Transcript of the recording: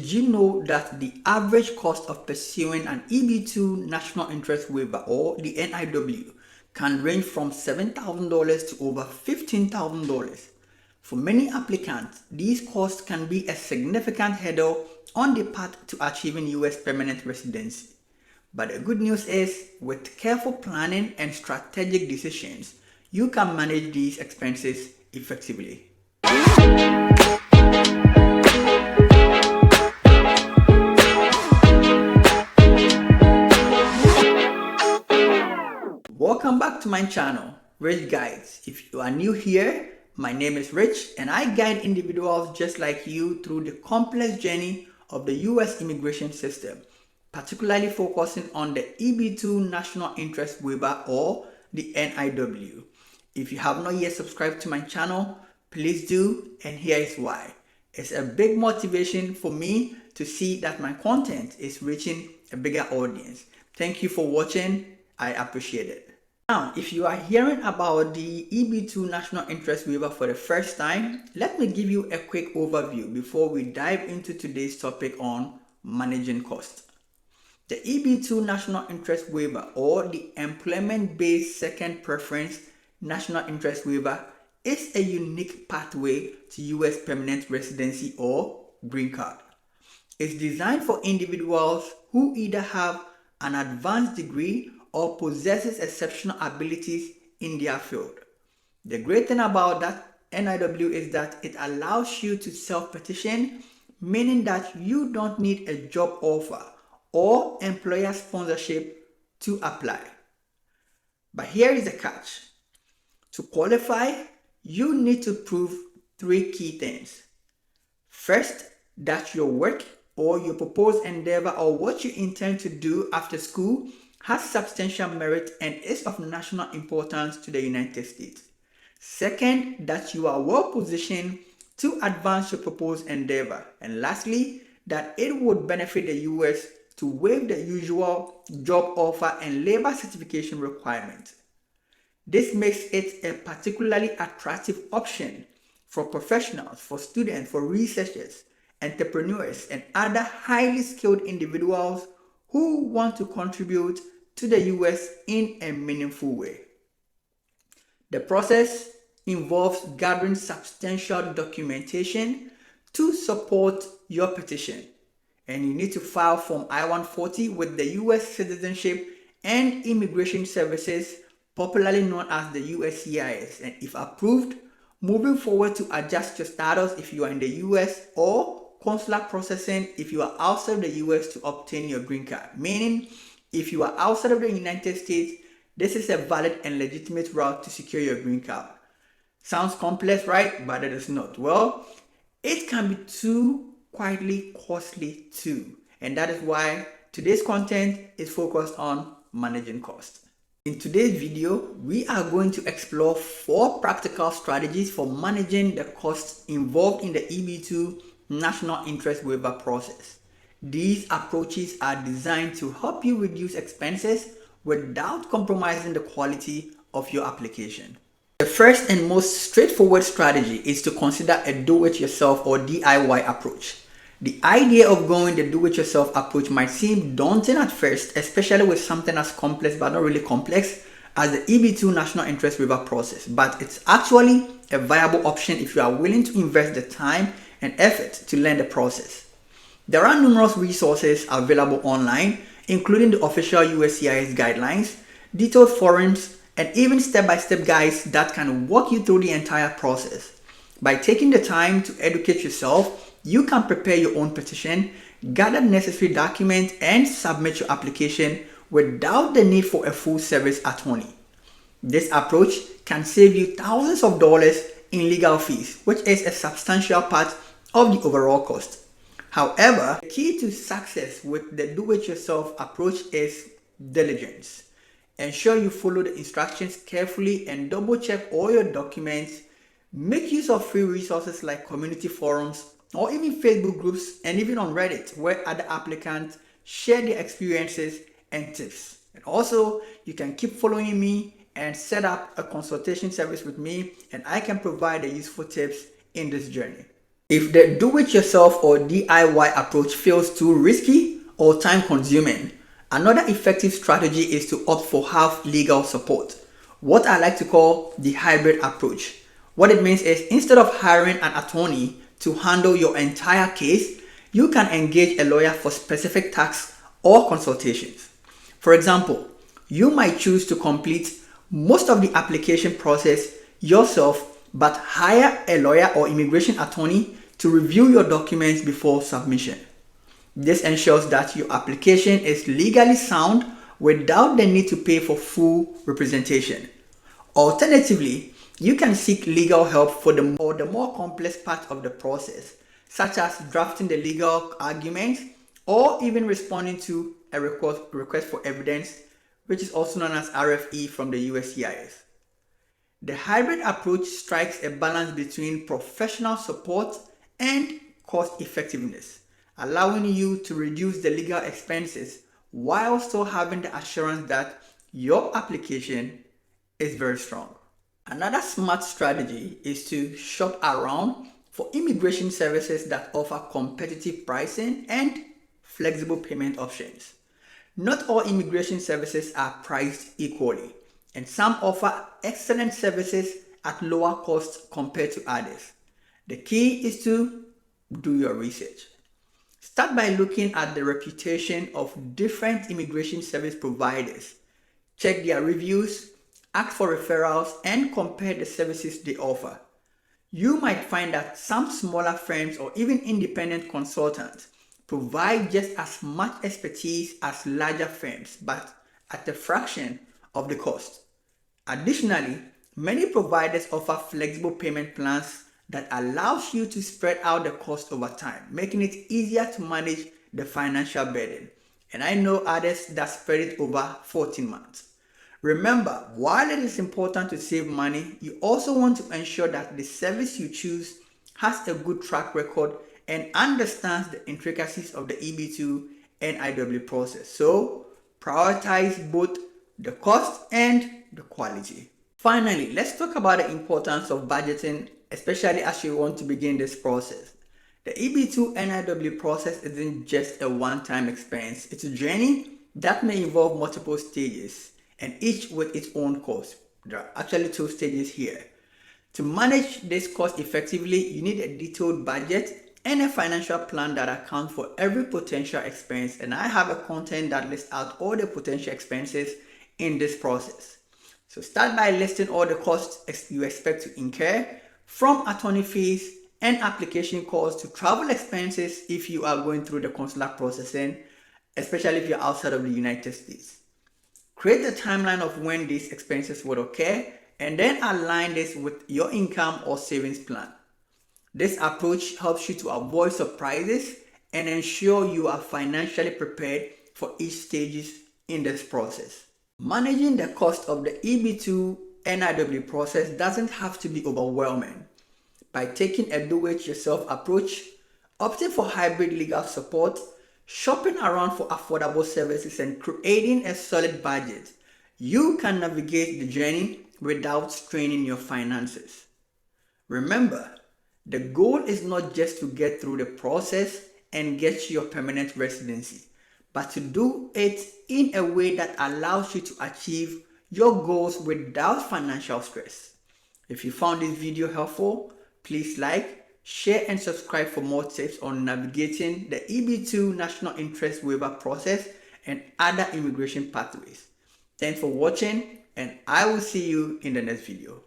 Did you know that the average cost of pursuing an EB2 National Interest Waiver or the NIW can range from $7,000 to over $15,000? For many applicants, these costs can be a significant hurdle on the path to achieving US permanent residency. But the good news is, with careful planning and strategic decisions, you can manage these expenses effectively. Welcome back to my channel, RichGuides. If you are new here, my name is Rich and I guide individuals just like you through the complex journey of the US immigration system, particularly focusing on the EB2 National Interest Waiver or the NIW. If you have not yet subscribed to my channel, please do, and here is why. It's a big motivation for me to see that my content is reaching a bigger audience. Thank you for watching. I appreciate it. Now, if you are hearing about the EB2 National Interest Waiver for the first time, let me give you a quick overview before we dive into today's topic on managing costs. The EB2 National Interest Waiver or the Employment-Based Second Preference National Interest Waiver is a unique pathway to US permanent residency or green card. It's designed for individuals who either have an advanced degree or possesses exceptional abilities in their field. The great thing about that NIW is that it allows you to self-petition, meaning that you don't need a job offer or employer sponsorship to apply. But here is the catch. To qualify, you need to prove three key things. First, that your work or your proposed endeavor or what you intend to do after school has substantial merit and is of national importance to the United States. Second, that you are well positioned to advance your proposed endeavor. And lastly, that it would benefit the US to waive the usual job offer and labor certification requirements. This makes it a particularly attractive option for professionals, for students, for researchers, entrepreneurs, and other highly skilled individuals who want to contribute to the US in a meaningful way. The process involves gathering substantial documentation to support your petition, and you need to file Form I-140 with the US Citizenship and Immigration Services, popularly known as the USCIS, and if approved, moving forward to adjust your status if you are in the US or consular processing if you are outside the US to obtain your green card. Meaning, if you are outside of the United States, this is a valid and legitimate route to secure your green card. Sounds complex, right? But it is not. Well, it can be too quietly costly too. And that is why today's content is focused on managing costs. In today's video, we are going to explore 4 practical strategies for managing the costs involved in the EB2 National Interest Waiver process. These approaches are designed to help you reduce expenses without compromising the quality of your application. The first and most straightforward strategy is to consider a do-it-yourself or DIY approach. The idea of going the do-it-yourself approach might seem daunting at first, especially with something as complex but not really complex as the EB2 National Interest Waiver process, but it's actually a viable option if you are willing to invest the time and effort to learn the process. There are numerous resources available online, including the official USCIS guidelines, detailed forums, and even step-by-step guides that can walk you through the entire process. By taking the time to educate yourself, you can prepare your own petition, gather necessary documents, and submit your application without the need for a full-service attorney. This approach can save you thousands of dollars in legal fees, which is a substantial part of the overall cost. However, the key to success with the do-it-yourself approach is diligence. Ensure you follow the instructions carefully and double-check all your documents. Make use of free resources like community forums or even Facebook groups, and even on Reddit where other applicants share their experiences and tips. And also, you can keep following me and set up a consultation service with me, and I can provide the useful tips in this journey. If the do-it-yourself or DIY approach feels too risky or time-consuming, another effective strategy is to opt for half legal support, what I like to call the hybrid approach. What it means is instead of hiring an attorney to handle your entire case, you can engage a lawyer for specific tasks or consultations. For example, you might choose to complete most of the application process yourself, but hire a lawyer or immigration attorney to review your documents before submission. This ensures that your application is legally sound without the need to pay for full representation. Alternatively, you can seek legal help for the more complex part of the process, such as drafting the legal arguments or even responding to a request for evidence, which is also known as RFE from the USCIS. The hybrid approach strikes a balance between professional support and cost effectiveness, allowing you to reduce the legal expenses while still having the assurance that your application is very strong. Another smart strategy is to shop around for immigration services that offer competitive pricing and flexible payment options. Not all immigration services are priced equally, and some offer excellent services at lower costs compared to others. The key is to do your research. Start by looking at the reputation of different immigration service providers. Check their reviews, ask for referrals, and compare the services they offer. You might find that some smaller firms or even independent consultants provide just as much expertise as larger firms, but at a fraction of the cost. Additionally, many providers offer flexible payment plans that allows you to spread out the cost over time, making it easier to manage the financial burden. And I know others that spread it over 14 months. Remember, while it is important to save money, you also want to ensure that the service you choose has a good track record and understands the intricacies of the EB2 NIW process. So, prioritize both the cost and the quality. Finally, let's talk about the importance of budgeting, especially as you want to begin this process. The EB2 NIW process isn't just a one-time expense. It's a journey that may involve multiple stages, and each with its own cost. There are actually 2 stages here. To manage this cost effectively, you need a detailed budget and a financial plan that accounts for every potential expense, and I have a content that lists out all the potential expenses in this process. So start by listing all the costs you expect to incur, from attorney fees and application costs to travel expenses if you are going through the consular processing, especially if you're outside of the United States. Create a timeline of when these expenses would occur and then align this with your income or savings plan. This approach helps you to avoid surprises and ensure you are financially prepared for each stage in this process. Managing the cost of the EB2 NIW process doesn't have to be overwhelming. By taking a do-it-yourself approach, opting for hybrid legal support, shopping around for affordable services, and creating a solid budget, you can navigate the journey without straining your finances. Remember, the goal is not just to get through the process and get your permanent residency, but to do it in a way that allows you to achieve your goals without financial stress. If you found this video helpful, please like, share, and subscribe for more tips on navigating the EB2 National Interest Waiver process and other immigration pathways. Thanks for watching, and I will see you in the next video.